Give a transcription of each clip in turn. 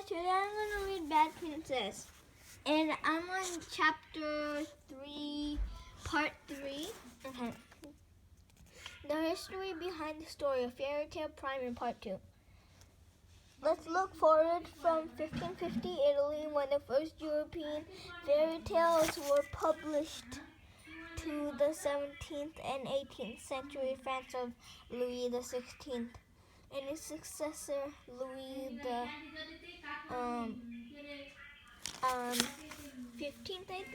guys, today I'm going to read Bad Princess. And I'm on chapter 3, part 3. Okay. The history behind the story of Fairy Tale Primer, part 2. Let's look forward from 1550 Italy, when the first European fairy tales were published, to the 17th and 18th century France of Louis XVI and his successor Louis the 15th, I think.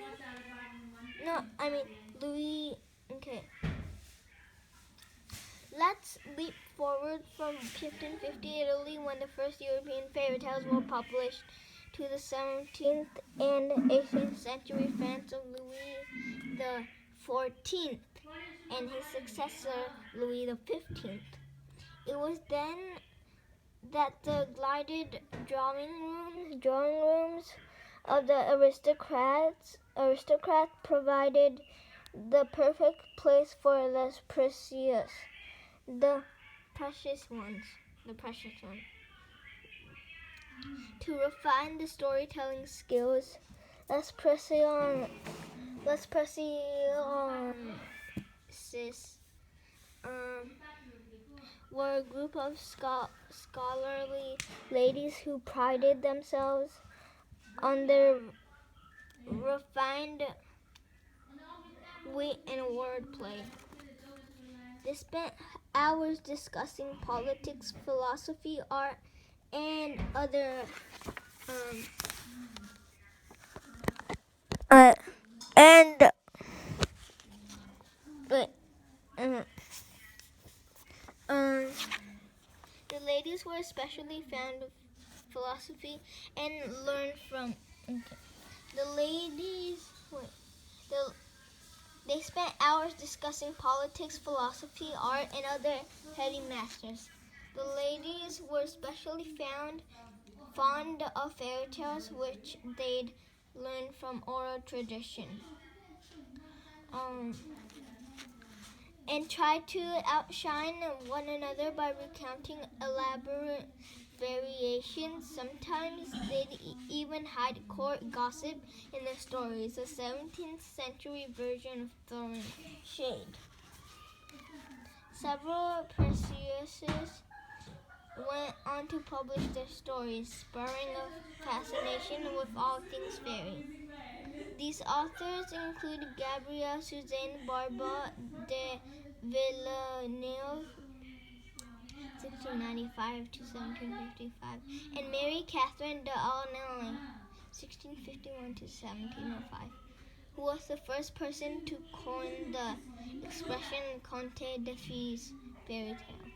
No, I mean Louis. Okay. Let's leap forward from 1550 Italy, when the first European fairy tales were published, to the 17th and 18th century France of Louis the 14th and his successor Louis the 15th. It was then that the glided drawing rooms of the aristocrats provided the perfect place for the precious ones. To refine the storytelling skills, let's press on, sis. Were a group of scholarly ladies who prided themselves on their refined wit and wordplay. They spent hours discussing politics, philosophy, art, and other the ladies were especially fond of philosophy and learned from the ladies. They spent hours discussing politics, philosophy, art, and other heady masters. The ladies were especially fond of fairy tales, which they'd learned from oral tradition, and tried to outshine one another by recounting elaborate variations. Sometimes they'd even hide court gossip in their stories, a 17th century version of throwing shade. Several precieuses went on to publish their stories, spurring a fascination with all things fairy. These authors include Gabrielle Suzanne Barba de Villeneuve, 1695 to 1755, and Mary Catherine de Aulnoy, 1651 to 1705, who was the first person to coin the expression conte de fées, fairy tale.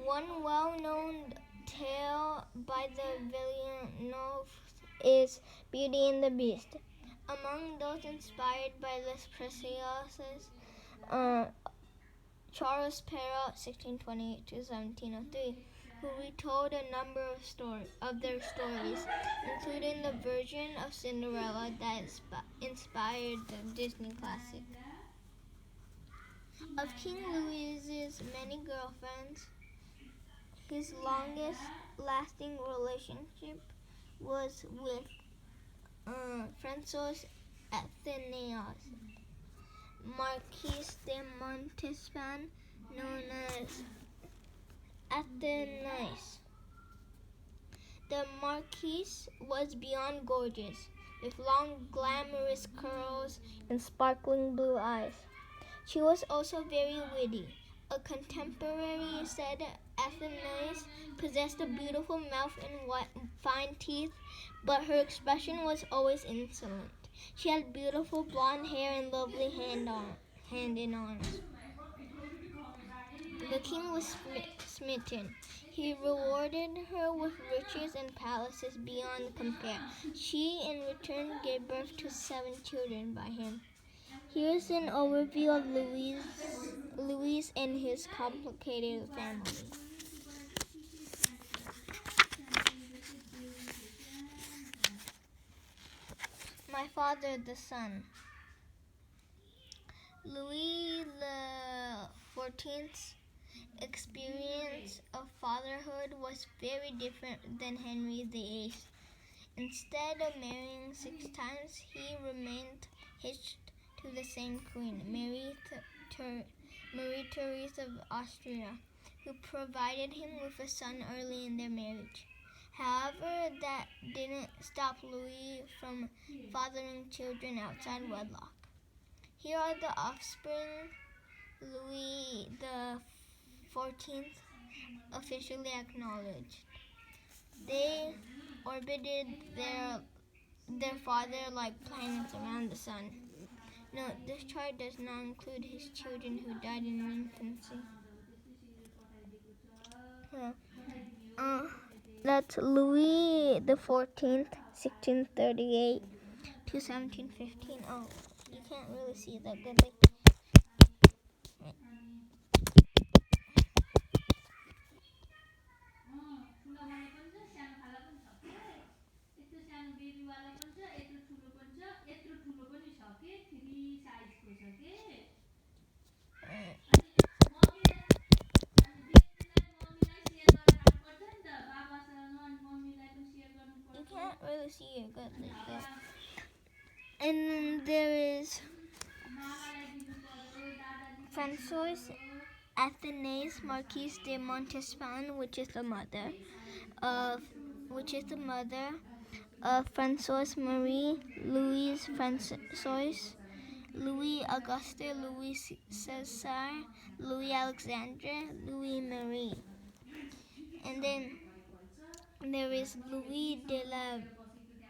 One well-known tale by the Villeneuve is Beauty and the Beast. Among those inspired by Les Précieuses, Charles Perrault, 1628 to 1703, who retold a number of their stories, including the version of Cinderella that inspired the Disney classic. Of King Louis's many girlfriends, his longest-lasting relationship was with Françoise Athenaeus, Marquise de Montespan, known as Athénée. The Marquise was beyond gorgeous, with long, glamorous curls and sparkling blue eyes. She was also very witty. A contemporary said Athénée possessed a beautiful mouth and fine teeth, but her expression was always insolent. She had beautiful blonde hair and lovely hand and arms. The king was smitten. He rewarded her with riches and palaces beyond compare. She, in return, gave birth to 7 children by him. Here's an overview of Louis and his complicated family. My father, the son. Louis the 14th experience of fatherhood was very different than Henry VIII. Instead of marrying 6 times, he remained hitched to the same queen, Marie Therese of Austria, who provided him with a son early in their marriage. However, that didn't stop Louis from fathering children outside wedlock. Here are the offspring Louis XIV officially acknowledged. They orbited their father like planets around the sun. Note, this chart does not include his children who died in infancy. That's Louis XIV, 1638 to 1715. Oh, you can't really see that good. You can't really see it good like that. And then there is Francois Athénée Marquise de Montespan, which is the mother of Francois Marie, Louise Francois, Louis Auguste, Louis César, Louis Alexandre, Louis Marie. And then there is Louis de la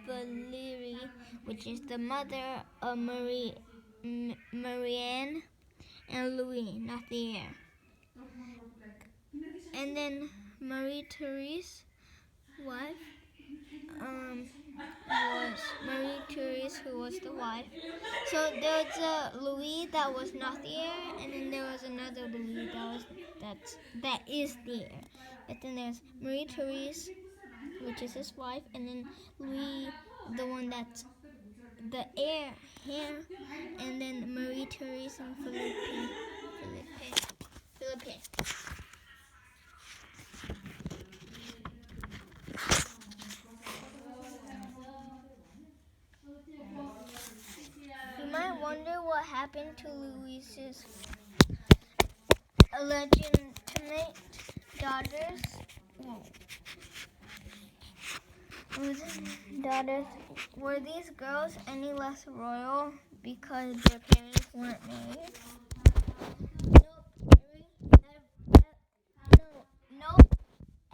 Valliere, which is the mother of Marianne and Louis, not the heir. And then Marie Therese, wife, was Marie Therese, who was the wife. So there was a Louis that was not the heir, and then there was another Louis that is the heir. But then there's Marie Therese, which is his wife, and then Louis, the one that's the heir here, and then Marie Therese and Philippe. You might wonder what happened to Louis's illegitimate daughters. Were these girls any less royal because their parents weren't married? Nope.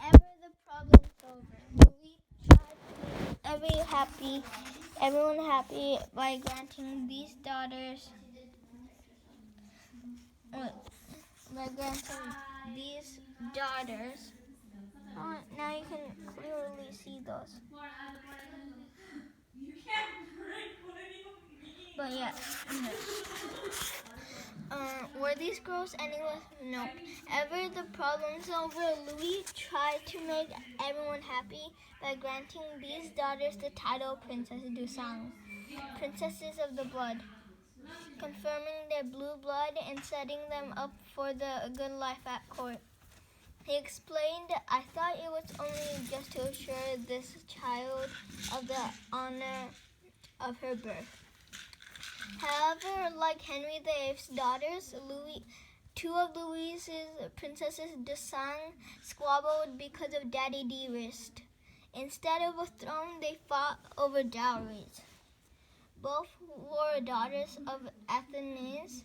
Ever the problem's over. Louis tried to make everyone happy by granting these daughters. Now you can clearly see those. But yeah. Were these girls any less? Nope. Ever the problem's over, Louis tried to make everyone happy by granting these daughters the title Princess du Sang, princesses of the blood, confirming their blue blood and setting them up for the good life at court. He explained, I thought it was only just to assure this child of the honor of her birth. However, like Henry VIII's daughters, two of Louis's princesses de Sang squabbled because of Daddy Dearest. Instead of a throne, they fought over dowries. Both were daughters of Athénée,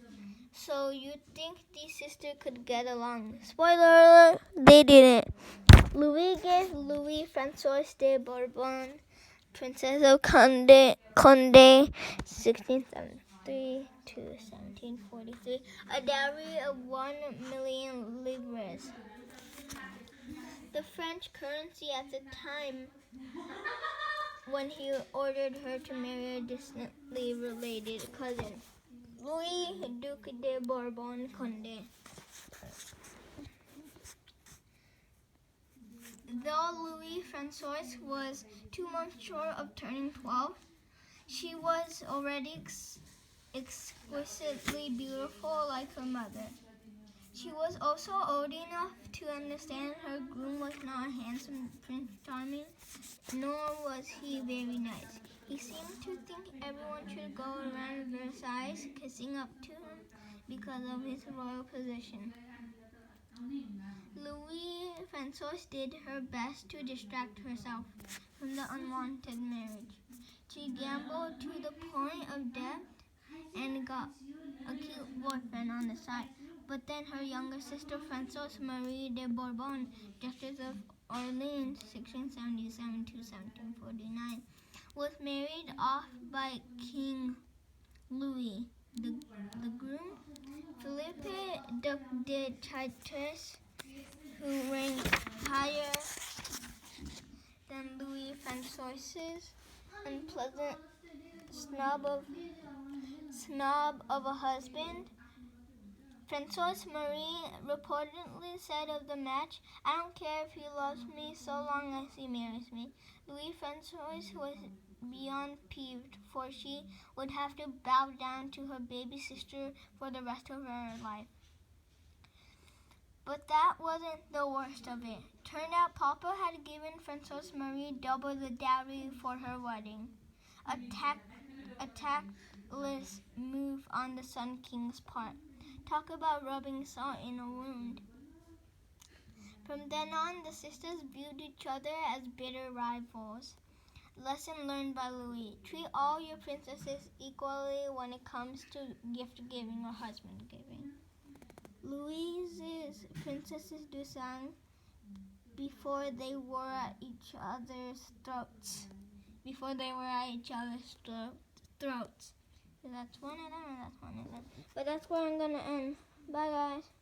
so you'd think these sisters could get along. Spoiler alert, they didn't. Louis gave Louis Francois de Bourbon, Princess of Condé, 1673 to 1743, a dowry of 1 million livres, the French currency at the time, when he ordered her to marry a distantly related cousin, Louis, Duc de Bourbon Condé. Though Louis Francois was 2 months short of turning 12, she was already exquisitely beautiful like her mother. She was also old enough to understand her groom was not handsome Prince Charming, nor was he very nice. He seemed to think everyone should go around Versailles kissing up to him because of his royal position. Louis Francois did her best to distract herself from the unwanted marriage. She gambled to the point of death and got a cute boyfriend on the side. But then her younger sister, Francoise Marie de Bourbon, Duchess of Orleans, 1677 to 1749, was married off by King Louis. The groom, Philippe Duc de Chartres, who ranked higher than Louis Francois's unpleasant snob of a husband. Francoise Marie reportedly said of the match, "I don't care if he loves me so long as he marries me." Louis Francoise was beyond peeved, for she would have to bow down to her baby sister for the rest of her life. But that wasn't the worst of it. Turned out Papa had given Francoise Marie double the dowry for her wedding. A tactless move on the Sun King's part. Talk about rubbing salt in a wound. From then on, the sisters viewed each other as bitter rivals. Lesson learned by Louis. Treat all your princesses equally when it comes to gift giving or husband giving. Louise's princesses do sang before they were at each other's throats. So that's one of them and that's one of them. But that's where I'm going to end. Bye, guys.